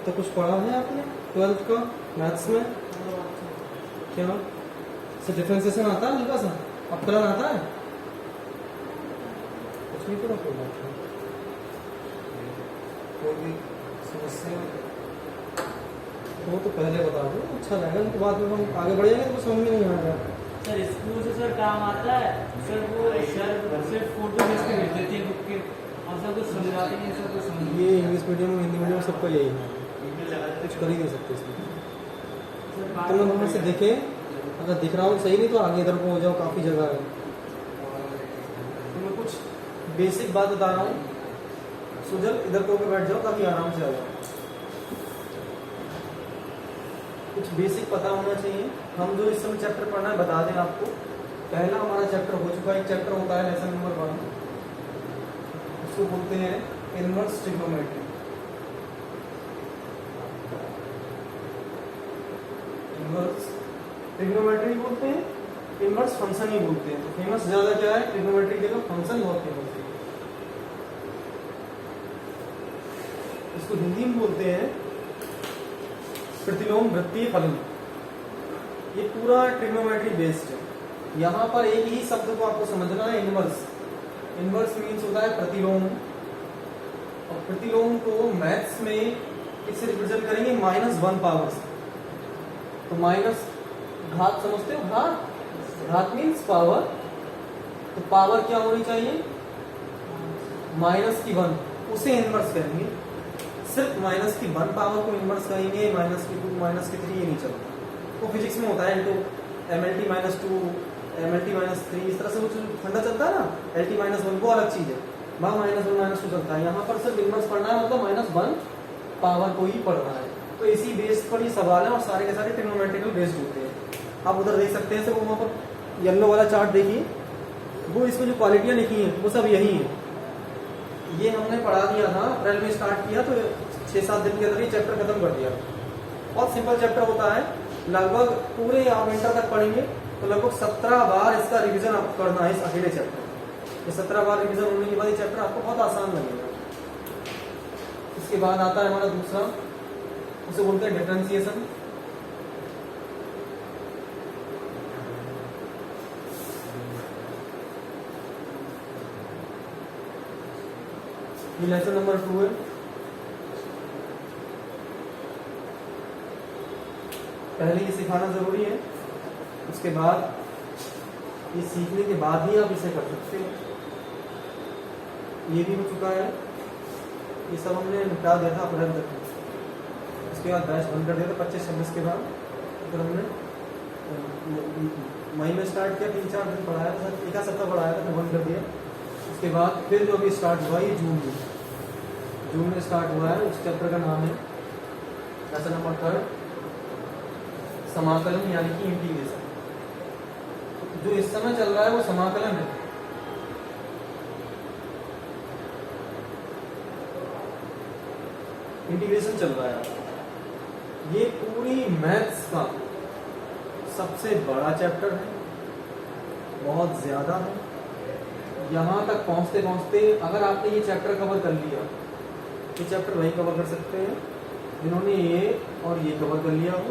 तक कुछ पढ़ा है आपने 12th का मैथ्स में? क्या सर डिफरेंशिएशन आता है हल्का सा? अपकलन आता है? कुछ नहीं पढ़ा? कोई बात नहीं। कोई भी समस्या वो तो पहले बता दो, अच्छा रहेगा, उनके बाद में हम आगे बढ़ेंगे तो समझ में नहीं आएगा। सर स्कूल से सर काम आता है सर, वो सर सिर्फ फोटो खींच के भेज देती है बुक के, और सब कुछ समझाते नहीं सर, कुछ समझ ये इंग्लिश मीडियम में हिंदी मीडियम सबका यही है, कुछ कर ही नहीं सकते इसमें। तो मैं वहाँ से देखे, अगर दिख रहा हूँ सही नहीं तो आगे इधर को हो जाओ, काफ़ी जगह है। तो मैं कुछ बेसिक बात बता रहा हूँ, सुजल इधर को बैठ जाओ ताकि आराम से आ जाओ। कुछ बेसिक पता होना चाहिए। हम जो इस समय चैप्टर पढ़ना है बता दें आपको, पहला हमारा चैप्टर हो चुका है, एक चैप्टर होता है लेसन नंबर 1, उसको बोलते हैं इनवर्स ट्रिग्नोमेट्री। इनवर्स ट्रिग्नोमेट्री बोलते हैं, इनवर्स फंक्शन ही बोलते हैं। तो फेमस ज्यादा क्या है ट्रिग्नोमेट्री के, फंक्शन बहुत फेमस है। इसको हिंदी में बोलते हैं प्रतिलोम वृत्तीय फलन। ये पूरा ट्रिग्नोमेट्री बेस्ड है। यहाँ पर एक ही शब्द को आपको समझना है, इनवर्स। इनवर्स मीन्स होता है प्रतिलोम, और प्रतिलोम को मैथ्स में किससे रिप्रेजेंट करेंगे? -1 पावर से। तो माइनस घात समझते हो, घात मीन्स पावर, तो पावर क्या होनी चाहिए? -1, उसे इनवर्स करेंगे। सिर्फ -1 पावर को इनवर्स करेंगे, -2, -3 ये नहीं चलता। वो फिजिक्स में होता है इनटू MLT -2, MLT -3, इस तरह से कुछ फंडा चलता है ना। LT -1 वो अलग चीज है, वहाँ -1 -2 चलता है। यहाँ पर सिर्फ इनवर्स पढ़ना है, मतलब -1 पावर को ही पढ़ना है। तो इसी बेस्ड पर ये सवाल है, और सारे के सारे ट्रिग्नोमेट्रिकल बेस्ड होते हैं। आप उधर देख सकते हैं, सब वहाँ पर येलो वाला चार्ट देखिए, वो इसमें जो क्वालिटियाँ लिखी हैं वो सब यही है। ये हमने पढ़ा दिया था, अप्रैल में स्टार्ट किया, तो 6-7 दिन के अंदर ही चैप्टर खत्म कर दिया। बहुत सिंपल चैप्टर होता है, लगभग पूरे आप इंटर तक पढ़ेंगे तो लगभग 17 बार इसका रिवीजन आपको करना है, इस अकेले चैप्टर। ये 17 बार रिवीजन होने के बाद ये चैप्टर आपको बहुत आसान लगेगा। इसके बाद आता है हमारा दूसरा, उसे बोलते हैं डिफरेंशिएशन। ये लेसन नंबर 2 है। पहले ये सिखाना जरूरी है, उसके बाद ये सीखने के बाद ही आप इसे कर सकते हैं। ये भी हो चुका है, ये सब हमने निपटा दिया था अप्रैल तक। उसके बाद बैच बंद कर दिया था 25-26 के बाद। फिर हमने मई में स्टार्ट किया, 3-4 दिन पढ़ाया था, एक सप्ताह पढ़ाया था, फिर बंद कर दिया। उसके बाद फिर जो अभी स्टार्ट हुआ ये जून में स्टार्ट हुआ है। उस चैप्टर का नाम है लेसन नंबर 3, समाकलन यानी कि इंटीग्रेशन। जो इस समय चल रहा है वो समाकलन है। इंटीग्रेशन चल रहा है। ये पूरी मैथ्स का सबसे बड़ा चैप्टर है, बहुत ज्यादा है। यहाँ तक पहुँचते पहुँचते अगर आपने ये चैप्टर कवर कर लिया, ये चैप्टर वही कवर कर सकते हैं जिन्होंने ये और ये कवर कर लिया हो।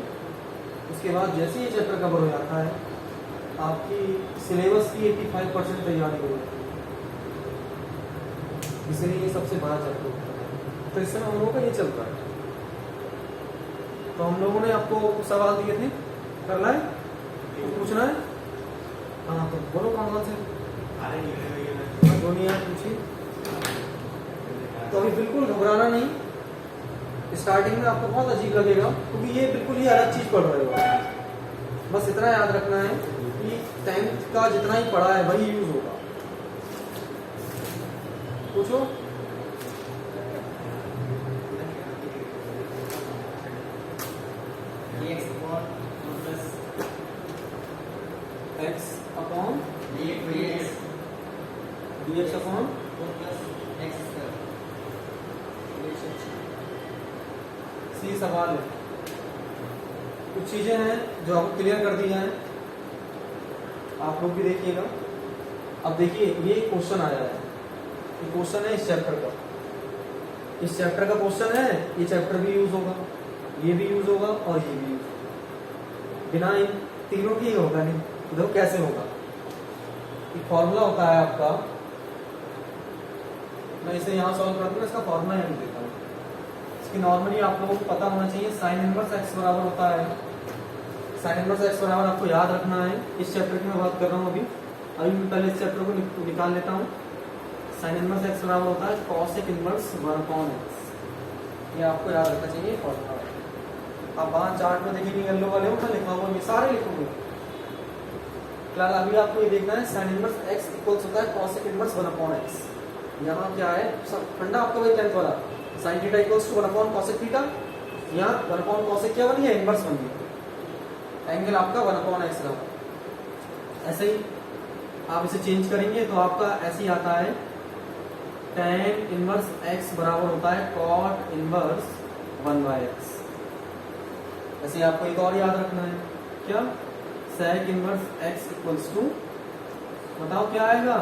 उसके बाद जैसे ये चैप्टर कवर हो जाता है, आपकी सिलेबस की 85% तैयारी हो जाती है। इसलिए ये सबसे बड़ा चैप्टर होता है। तो इस समय हम लोगों का ये चल रहा है। तो हम लोगों ने आपको सवाल दिए थे, करना है तो पूछना है। हाँ तो बोलो कौन से पूछिए। तो अभी बिल्कुल घबराना नहीं। स्टार्टिंग में आपको बहुत अजीब लगेगा, क्योंकि ये बिल्कुल ही अलग चीज पढ़ रहे हो। बस इतना याद रखना है कि 10th का जितना ही पढ़ा है वही यूज होगा। पूछो। x अपॉन dx अपॉन सी सवाल है। कुछ चीजें हैं जो आपको क्लियर कर दी हैं, आप लोग भी देखिएगा। अब देखिए ये क्वेश्चन आया है, ये क्वेश्चन है इस चैप्टर का। इस चैप्टर का क्वेश्चन है, ये चैप्टर भी यूज होगा, ये भी यूज होगा और ये भी यूज होगा। बिना इन तीनों की होगा नहीं। तो देखो कैसे होगा। एक फॉर्मूला होता है आपका, मैं इसे यहाँ सॉल्व करता हूँ, इसका फॉर्मूला यहाँ देता हूँ। इसकी नॉर्मली आप लोगों को पता होना चाहिए, साइन इनवर्स एक्स बराबर होता है, साइन इनवर्स एक्स बराबर आपको याद रखना है। इस चैप्टर की मैं बात कर रहा हूँ अभी मैं पहले इस चैप्टर को निकाल लेता हूँ। साइन इनवर्स एक्स बराबर होता है कॉसेक इनवर्स 1/x। ये आपको याद रखना चाहिए फॉर्मूला। आप वहाँ चार्ट में देखेंगे येलो वाले हो, मैं लिखा हुआ ये सारे लिखोगे। फिलहाल अभी आपको ये देखना है साइन इनवर्स एक्स इक्वल्स होता है कॉसेक इनवर्स 1/x। यहाँ क्या है सब फंडा आपका वही 10th वाला, sine theta equals to 1/cosec theta. यहाँ 1/cosec क्या बन गया, इनवर्स बन गया, एंगल आपका 1/x रहा। ऐसे ही आप इसे चेंज करेंगे तो आपका ऐसे ही आता है tan इनवर्स x बराबर होता है cot इनवर्स 1/x। ऐसे ही आपको एक और याद रखना है, क्या sec inverse x equals to, बताओ क्या आएगा,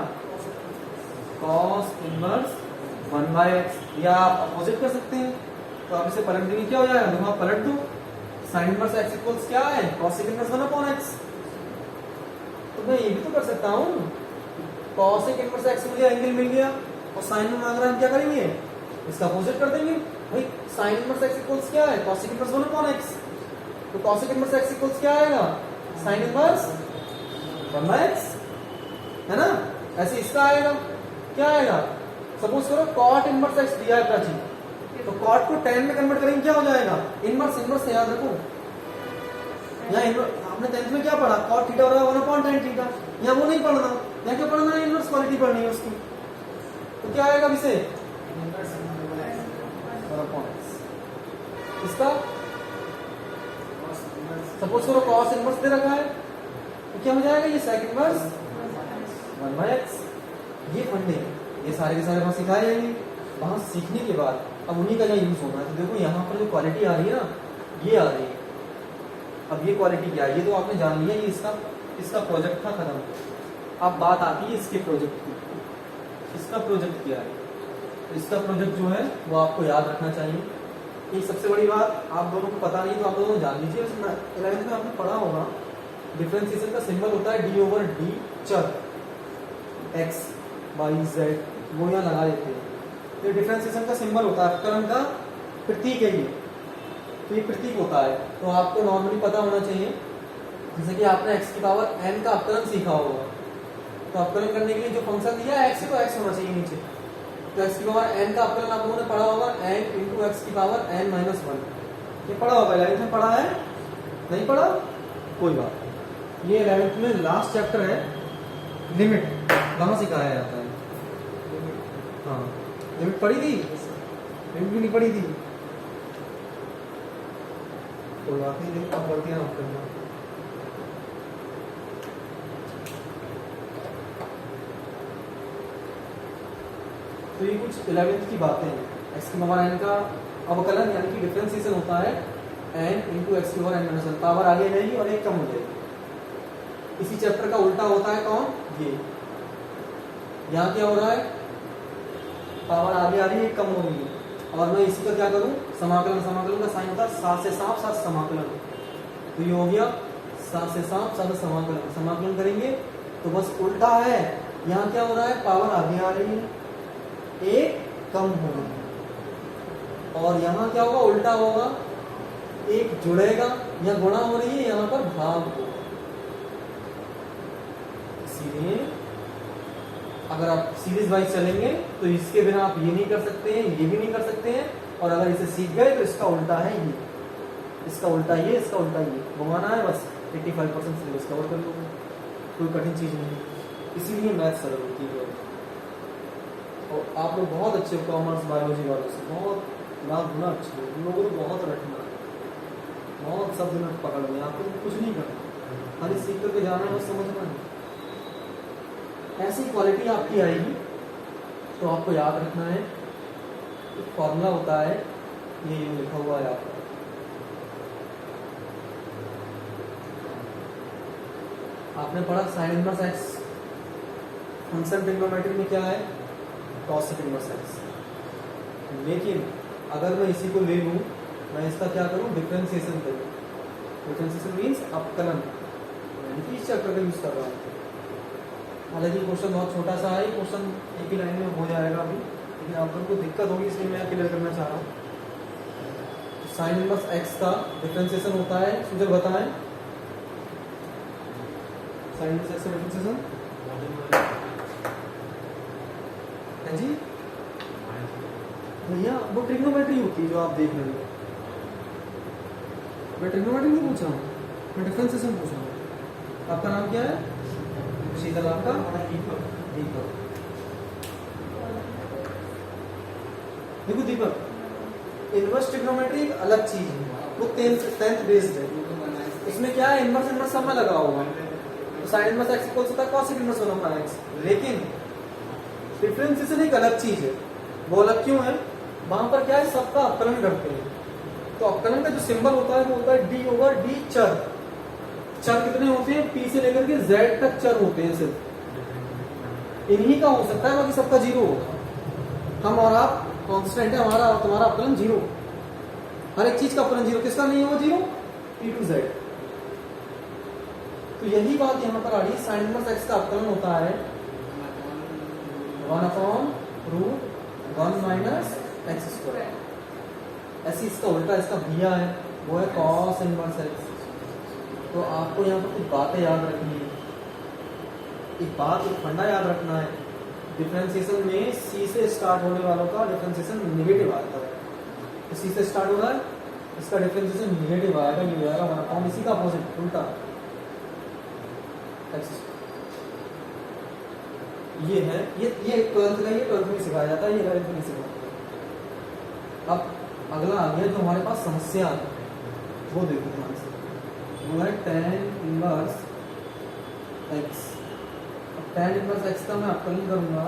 cos इनवर्स 1/x। या आप अपोजिट कर सकते हैं, तो आप इसे पलट देंगे, क्या हो जाएगा, देखो आप पलट दो, sin इनवर्स x इक्वल्स क्या है, cosec इनवर्स 1/x। तो मैं ये भी तो कर सकता हूँ, cosec इनवर्स x मुझे एंगल मिल गया और sin में मांग रहा है, हम क्या करेंगे, इसका अपोजिट कर देंगे भाई। sin इनवर्स x इक्वल्स क्या है, cosec इनवर्स 1/x। तो cosec इनवर्स x इक्वल्स क्या आएगा, sin इनवर्स 1/x, है ना। ऐसे इसका आएगा, क्या आएगा, सपोज करो cot इनवर्स x दिया है प्राची, तो cot को tan में कन्वर्ट करेंगे, क्या हो जाएगा, इनवर्स। इनवर्स से याद रखो, यहाँ आपने 10th में क्या पढ़ा, cot थीटा बराबर 1/tan थीटा, यहाँ वो नहीं पढ़ना, यहाँ क्या पढ़ना है, इनवर्स क्वालिटी पढ़नी है उसकी। तो क्या आएगा इसे, इसका सपोज करो cos इनवर्स दे रखा है, तो क्या हो जाएगा, ये sec इनवर्स 1/x। ये फंडे ये सारे के सारे वहां सिखाए जाएंगे। वहां सीखने के बाद अब उन्हीं का यहाँ यूज होना है। तो देखो यहाँ पर जो क्वालिटी आ रही है ना, ये आ रही है। अब ये क्वालिटी क्या है, ये तो आपने जान लिया, ये इसका प्रोजेक्ट था खत्म। अब बात आती है इसके प्रोजेक्ट की, इसका प्रोजेक्ट क्या है। तो इसका प्रोजेक्ट जो है वो आपको याद रखना चाहिए। एक सबसे बड़ी बात आप दोनों को पता नहीं, तो आप दोनों जान लीजिए। 11th में आपने पढ़ा होगा, डिफरेंशिएशन का सिंबल होता है d/d चर x y z, वो यहाँ लगा देते हैं। तो डिफरेंशिएशन का सिंबल होता है, अवकलन का प्रतीक है ये। तो ये प्रतीक होता है, तो आपको नॉर्मली पता होना चाहिए। जैसे कि आपने x की पावर n का अवकलन सीखा होगा, तो अवकलन करने के लिए जो फंक्शन दिया है x है, तो x होना चाहिए नीचे। तो x की पावर n का अवकलन आप लोगों ने पढ़ा होगा, n इंटू एक्स की पावर n-1। ये पढ़ा होगा, 11th में पढ़ा है, नहीं पढ़ा कोई बात। ये 11th में लास्ट चैप्टर है, लिमिट, वहां सिखाया जाता है। हाँ, लिमिट पढ़ी थी, लिमिट भी नहीं पढ़ी थी, कोई बात नहीं, लिमिट आप पढ़ती हैं, आप करना। तो ये कुछ 11th की बातें हैं। x की पावर n का अवकलन यानी कि डिफरेंशिएशन होता है n इंटू एक्स की पावर n-1। पावर आगे रहेगी और एक कम हो जाएगी। इसी चैप्टर का उल्टा होता है कौन, ये। यहाँ क्या हो रहा है, पावर आगे आ रही है, एक कम हो रही है, और मैं इसी का क्या करूँ, समाकलन। समाकलन का साइन होता है 7 से सांप 7 समाकलन। तो ये हो गया 7 से सांप 7 समाकलन। समाकलन करेंगे तो बस उल्टा है, यहाँ क्या हो रहा है, पावर आगे आ रही है, एक कम हो रही है, और यहाँ क्या होगा, उल्टा होगा, एक जुड़ेगा, यहाँ गुणा हो रही है, यहाँ पर भाग होगा। इसीलिए अगर आप सीरीज वाइज चलेंगे तो इसके बिना आप ये नहीं कर सकते हैं, ये भी नहीं कर सकते हैं, और अगर इसे सीख गए तो इसका उल्टा है ये, इसका उल्टा ये, इसका उल्टा ये, घुमाना है बस, 85% सिलेबस कवर कर लोगे, कोई कठिन चीज नहीं। इसीलिए मैथ सरल होती है। और आप लोग बहुत अच्छे हो कॉमर्स बायोलॉजी वालों से, बहुत लाभ गुना अच्छे हो। उन लोगों को बहुत रटना, बहुत सब दिन पकड़ में, आपको कुछ नहीं करना, खाली सीख करके जाना है, बस समझना है। ऐसी क्वालिटी आपकी आएगी तो आपको याद रखना है, एक फॉर्मूला होता है, ये लिखा हुआ है आपका, आपने पढ़ा sine inverse x, function trigonometry में क्या है, कॉसेक इनवर्स एक्स। लेकिन अगर मैं इसी को ले लूँ, मैं इसका क्या करूँ, डिफरेंशिएशन करूँ। डिफरेंशिएशन मीन्स अपकलन, इस चैप्टर का यूज कर रहा हूँ। हालांकि क्वेश्चन बहुत छोटा सा है, क्वेश्चन एक ही लाइन में हो जाएगा अभी, लेकिन आप लोगों को दिक्कत होगी इसलिए मैं क्लियर करना चाह रहा हूँ। साइन इनवर्स एक्स का डिफरेंशिएशन होता है, सुजल बताएं। साइन इनवर्स एक्स का डिफरेंशिएशन है जी भैया, वो ट्रिग्नोमेट्री होती है जो आप देख रहे हो। मैं ट्रिग्नोमेट्री नहीं पूछ रहा हूँ, मैं डिफरेंशिएशन पूछ रहा हूँ। आपका नाम क्या है? शीतल। आपका? दीपक। देखो दीपक, इनवर्स ट्रिग्नोमेट्री एक अलग चीज है, वो 10th बेस्ड है। इसमें क्या है, इनवर्स इनवर्स सब में लगा होगा, तो साइन इनवर्स एक्स इक्वल्स होता है कॉस इनवर्स 1 अपॉन एक्स। लेकिन डिफरेंशिएशन एक अलग चीज है। वो अलग क्यों है? वहां पर क्या है, सबका अपकलन करते हैं। तो अपकलन का जो सिंबल होता है वो होता है डी ओवर डी। चर चर कितने होते हैं? पी से लेकर के जेड तक चर होते हैं, सिर्फ इन्हीं का हो सकता है, बाकी सबका जीरो होगा। हम और आप कांस्टेंट है, हमारा और तुम्हारा अपकलन जीरो। हर एक चीज का अपकलन जीरो, किसका नहीं होगा जीरो? P to Z. तो यही बात यहां पर आ रही है, साइन इनवर्स एक्स का अपकलन होता है 1 upon root 1 minus X square. ऐसी इसका उल्टा इसका भैया है, वो है कॉस इनवर्स एक्स। तो आपको यहाँ पर कुछ बातें याद रखनी है, एक बात, एक फंडा याद रखना है। डिफरेंशिएशन में सी से स्टार्ट होने वालों का डिफरेंशिएशन नेगेटिव आता है। तो सी से स्टार्ट हो रहा है, इसका डिफरेंशिएशन नेगेटिव आएगा, ये हो जाएगा 1 अपॉन इसी का अपोजिट उल्टा एक्स। ये है, ये 12th का, ये 12th में सिखाया जाता है, ये 11th में नहीं सिखाया। अब अगला आ गया जो हमारे पास समस्या है, वो देखो ध्यान से। वो है tan इनवर्स x। अब tan इनवर्स x का मैं अपकलन करूंगा,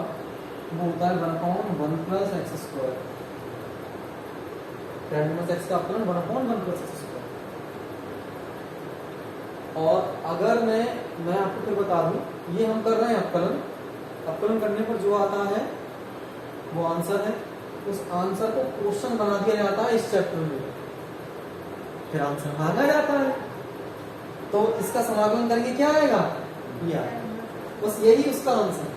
वो होता है 1 upon 1 plus x square. tan inverse x का अपकलन 1 अपॉन 1 प्लस एक्स स्क्वायर। और अगर मैं आपको फिर बता दूं, ये हम कर रहे हैं अपकलन। अपकलन करने पर जो आता है वो आंसर है। उस आंसर को क्वेश्चन बना दिया जाता है इस चैप्टर में, फिर आंसर भागा जाता है। तो इसका समाकलन करके क्या आएगा? ये आएगा। बस यही उसका आंसर है।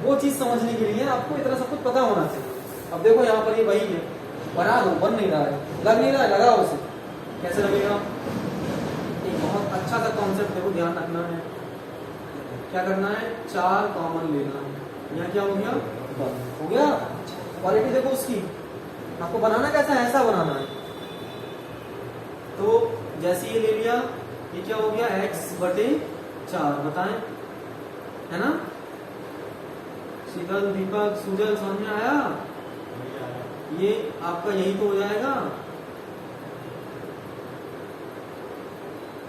वो चीज समझने के लिए आपको इतना सब कुछ पता होना चाहिए। अब देखो यहाँ पर ये वही है, बना दो, बन नहीं रहा है, लग नहीं रहा है, लगाओ उसे, कैसे लगेगा? एक बहुत अच्छा सा कॉन्सेप्ट देखो, ध्यान रखना है। क्या करना है? 4 कॉमन लेना है। यहाँ क्या हो गया? हो गया। क्वालिटी देखो उसकी, आपको बनाना कैसा है, ऐसा बनाना है। तो जैसे ये ले लिया, ये क्या हो गया? x/4 बताएं, है ना? शीतल, दीपक, सुजल, समझ में आया? ये आपका यही तो हो जाएगा।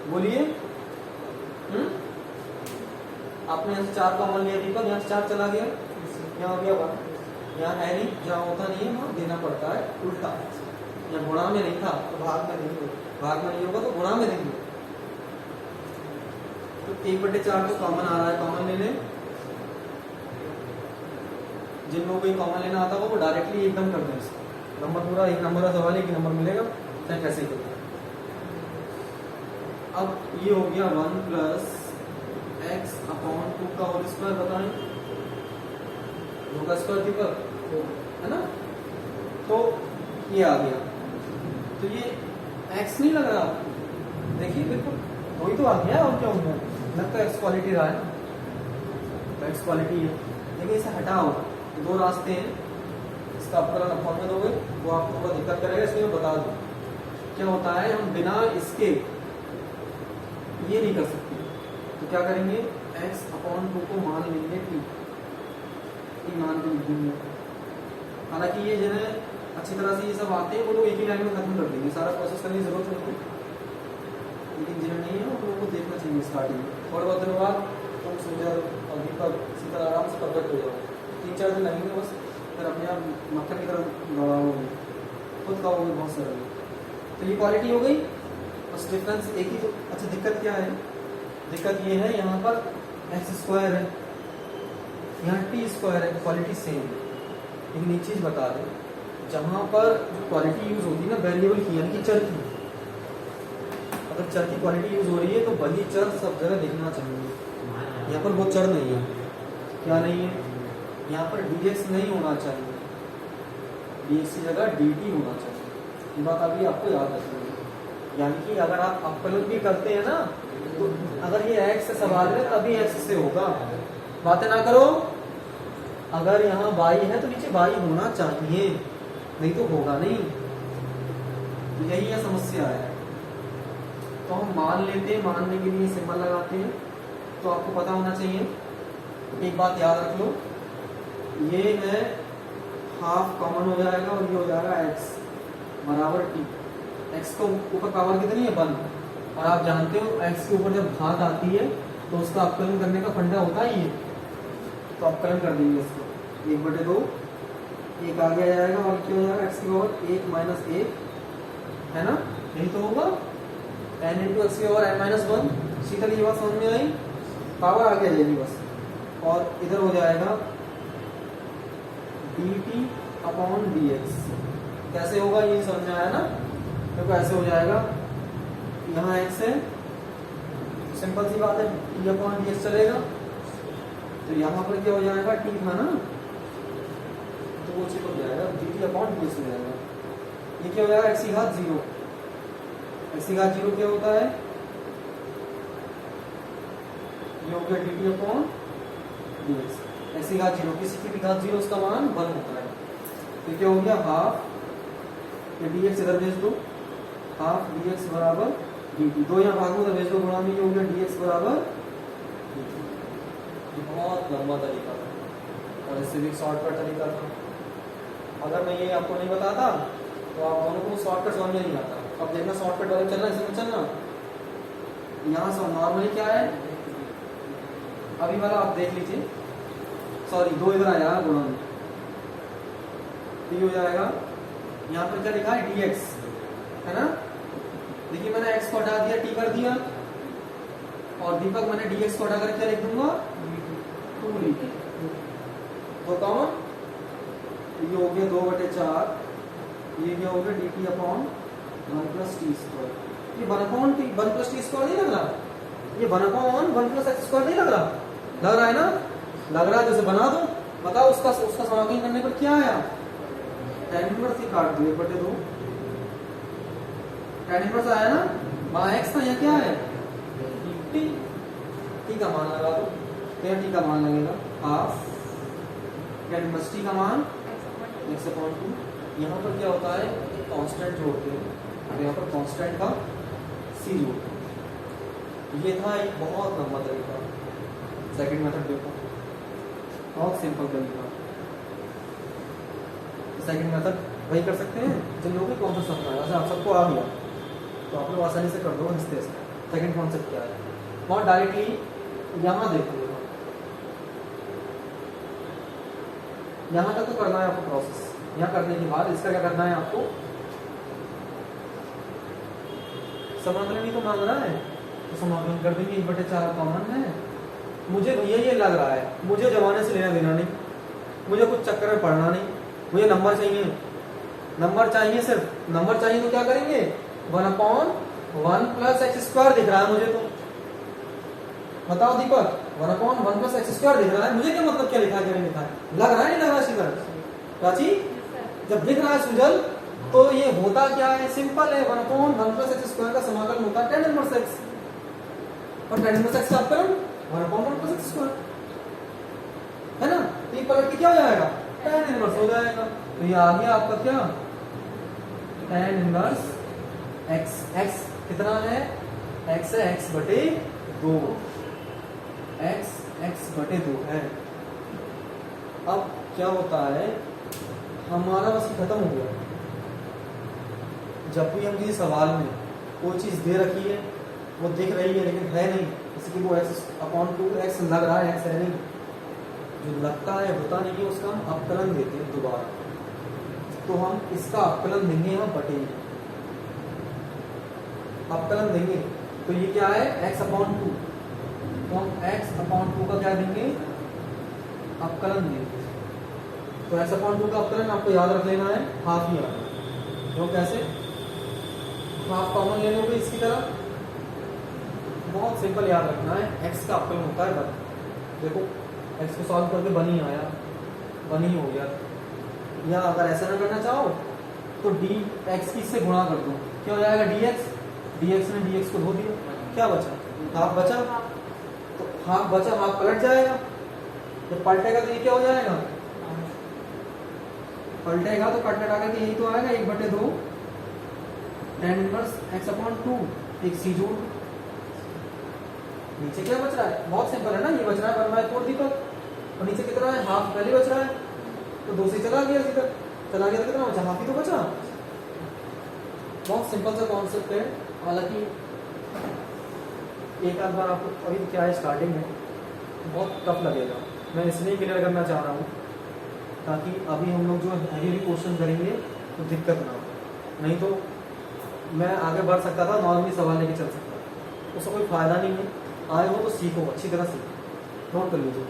बोलिए। आपने यहाँ से 4 कॉमन लिया दीपक, यहाँ से 4 चला गया, यहाँ हो गया 1। यहाँ है नहीं, जहाँ होता नहीं है वहाँ देना पड़ता है उल्टा। यहाँ गुणा में नहीं था तो भाग में देंगे, भाग में नहीं होगा तो गुणा में देंगे। तो 1/4 तो कॉमन आ रहा है, कॉमन ले लें। जिन लोगों को कॉमन लेना आता होगा वो डायरेक्टली एकदम कर दें इसका नंबर, पूरा एक नंबर का सवाल, एक नंबर मिलेगा, चाहे कैसे करें। अब ये हो गया 1 प्लस एक्स अपॉन 2 का होल स्क्वायर। बताएं, 2 का स्क्वायर दीपक, है ना? तो ये आ गया। तो ये x नहीं लग रहा, देखिए बिल्कुल वही तो आ गया। और क्या हो गया? लगता है एक्स क्वालिटी रहा है, एक्स क्वालिटी है। देखिए इसे हटाओ, 2 रास्ते हैं। इसका अपकलन अपॉन में दोगे, वो आपको थोड़ा दिक्कत करेगा, इसलिए मैं बता दूं क्या होता है। हम बिना इसके ये नहीं कर सकते, तो क्या करेंगे? x अपॉन 2 को मान लेंगे t मान के लिख देंगे। हालांकि ये जो है अच्छी तरह से ये सब आते हैं, वो लोग एक ही लाइन में खत्म कर देंगे, सारा प्रोसेस करने की जरूरत नहीं है। लेकिन जिन्हें नहीं है उन लोगों को देखना चाहिए स्टार्टिंग में। थोड़े बहुत दिनों बाद तुम सुजल और दीपक इसी तरह आराम से परफेक्ट हो जाओ। 3-4 दिन लगेंगे बस, फिर अपने आप मक्खन की तरह दौड़ाओगे, खुद खाओगे, बहुत सरल है। तो ये क्वालिटी हो गई, बस डिफरेंस एक ही। तो अच्छा, दिक्कत क्या है? दिक्कत ये है, यहाँ पर एक्स स्क्वायर है, यहाँ टी स्क्वायर है, क्वालिटी सेम है। एक नई चीज बता दें, जहां पर जो क्वालिटी यूज होती है ना वेरिएबल की यानी कि चर की, अगर चर की क्वालिटी यूज हो रही है तो वही चर सब जगह दिखना चाहिए। यहाँ पर वो चर नहीं है, क्या नहीं है, यहाँ पर dx नहीं होना चाहिए, dx की जगह dt होना चाहिए। ये बात अभी आपको याद रखनी है। यानी कि अगर आप अपकलन भी करते हैं ना तो अगर ये x से सवाल है तभी x से होगा, बातें ना करो। अगर यहाँ y है तो नीचे y होना चाहिए, नहीं तो होगा नहीं। यही है समस्या है। तो हम मान लेते हैं, मानने के लिए सिंबल लगाते हैं। तो आपको पता होना चाहिए, एक बात याद रख लो, ये है हाफ कॉमन हो जाएगा और ये हो जाएगा x बराबर t। x को ऊपर पावर कितनी है 1, और आप जानते हो x के ऊपर जब घात आती है तो उसका अपकलन करने का फंडा होता ही है। तो अपकलन कर देंगे इसको 1/2, एक आगे आ जाएगा और क्या हो जाएगा x की पावर 1 माइनस 1, है ना, यही तो होगा n इंटू एक्स की पावर n माइनस 1। सीधा ये बात समझ में आई, पावर आगे आ जाएगी बस, और इधर हो जाएगा dt अपॉन dx। कैसे होगा ये समझ में आया ना, देखो ऐसे हो जाएगा, यहाँ x है, सिंपल सी बात है t अपॉन dx चलेगा, तो यहाँ पर क्या हो जाएगा t था ना, तो वो चिप हो जाएगा dt अपॉन dx हो जाएगा। ये क्या हो जाएगा x की घात 0, x की घात 0 क्या होता है, ये हो गया dt अपॉन dx। x की घात 0, किसी की भी घात 0 उसका मान 1 होता है। तो क्या हो गया हाफ, ये dx इधर भेज दो, हाफ dx बराबर dt, दो यहाँ भाग में उधर भेज दो, गुणा में ये हो गया dx बराबर dt। ये बहुत लंबा तरीका था और इससे भी शॉर्टकट तरीका था। अगर मैं ये आपको नहीं बताता तो आप दोनों को शॉर्टकट समझ में नहीं आता। अब देखना शॉर्टकट वाले चलना, इसमें चलना, यहाँ से नॉर्मली क्या है, अभी वाला आप देख लीजिए, सॉरी 2 इधर आया गुणा में, तो हो जाएगा, यहाँ पर क्या लिखा है dx, है ना, देखिए मैंने x को हटा दिया, t कर दिया, और दीपक मैंने dx को हटा कर क्या लिख दूंगा 2 dt। तो कौन ये हो गया 2/4, ये क्या हो गया dt upon 1 plus T square. ये 1 अपॉन 1 प्लस टी स्क्वायर नहीं लग रहा, ये 1 अपॉन 1 प्लस एक्स स्क्वायर नहीं लग रहा, लग रहा है ना, लग रहा है, जैसे बना दो, बताओ उसका समाकलन करने पर क्या आया, tan इनवर्स ही काट दो 1/2, tan इनवर्स आया ना, वहां x था, यहाँ क्या है t का मान लगा दो, क्या t का मान लगेगा हाफ tan इनवर्स t का मान x अपॉन 2। यहाँ पर क्या होता है कांस्टेंट जोड़ते हैं, तो यहाँ पर कांस्टेंट का c जोड़ते हैं। ये था एक बहुत लंबा तरीका। सेकंड मेथड देखो, बहुत सिंपल तरीका। सेकंड मेथड वही कर सकते हैं जिन लोगों को कॉन्सेप्ट समझ आया, जैसे आप सबको आ गया तो आप लोग आसानी से कर दो हंसते से। सेकंड कॉन्सेप्ट क्या है, और डायरेक्टली यहाँ देखो, यहाँ तक तो करना है आपको प्रोसेस। यहाँ करने के बाद इसका क्या करना है आपको, समाकलन ही तो मांग रहा है, तो समाकलन कर देंगे 1/4 कॉमन है। मुझे भैया ये लग रहा है, मुझे जमाने से लेना देना नहीं, मुझे कुछ चक्कर में पढ़ना नहीं, मुझे नंबर चाहिए, नंबर चाहिए, सिर्फ नंबर चाहिए। तो क्या करेंगे 1/1 प्लस एक्स स्क्वायर दिख रहा है मुझे, तो बताओ दीपक 1/1 प्लस एक्स स्क्वायर दिख रहा है, मुझे क्या मतलब क्या लिखा है क्या नहीं लिखा है, लग रहा है नहीं लग रहा सीधा प्राची, जब दिख रहा है सुजल तो ये होता क्या है, सिंपल है 1/1 प्लस एक्स स्क्वायर का समाकलन होता है tan इनवर्स x, और tan इनवर्स x का अपकलन 1/1 प्लस एक्स स्क्वायर, है ना, तो ये पलट के क्या हो जाएगा tan इनवर्स हो जाएगा। तो ये आ गया आपका क्या tan इनवर्स x, x कितना है x है x/2, x/2 है। अब क्या होता है, हमारा बस खत्म हो गया। जब भी हम किसी सवाल में कोई चीज दे रखी है, वो दिख रही है लेकिन है नहीं, जैसे कि वो x/2 लग रहा है, x है नहीं, जो लगता है होता नहीं है, उसका हम अपकलन देते हैं दोबारा। तो हम इसका अपकलन देंगे, हम बटेंगे, अपकलन देंगे। तो ये क्या है x/2, तो हम x/2 का क्या देंगे, अपकलन देंगे। तो x अपॉन 2 का अपकरण आपको याद रख लेना है हाफ ही आना। तो कैसे हाफ कॉमन लेने होगी इसकी तरह, बहुत सिंपल याद रखना है, x का अपकरण होता है 1। देखो x को सॉल्व करके 1 ही आया, 1 ही हो गया। या अगर ऐसा ना करना चाहो तो dx की इससे गुणा कर दो, क्या हो जाएगा dx ने dx को धो दिया, क्या बचा हाफ बचा, तो हाफ बचा हाफ पलट जाएगा, जब पलटेगा तो ये क्या हो जाएगा, पलटेगा तो कट कटा करके यही तो आएगा 1/2 tan इनवर्स x अपॉन 2, एक सी जोड़। नीचे क्या बच रहा है, बहुत सिंपल है ना, ये बच रहा है 1/4 दीपक, और नीचे कितना है हाफ पहले बच रहा है, तो 2 से चला गया इधर, चला गया तो कितना बचा, हाफ ही तो बचा। बहुत सिंपल सा कॉन्सेप्ट है, हालांकि एक आध बार आपको अभी क्या है स्टार्टिंग में बहुत टफ लगेगा, मैं इसलिए क्लियर करना चाह रहा हूँ ताकि अभी हम लोग जो हैवी क्वेश्चन करेंगे तो दिक्कत ना हो, नहीं तो मैं आगे बढ़ सकता था, नॉर्मली सवाल लेके चल सकता था, उसका कोई फायदा नहीं है। आए हो तो सीखो, अच्छी तरह सीखो, नोट कर लीजिए।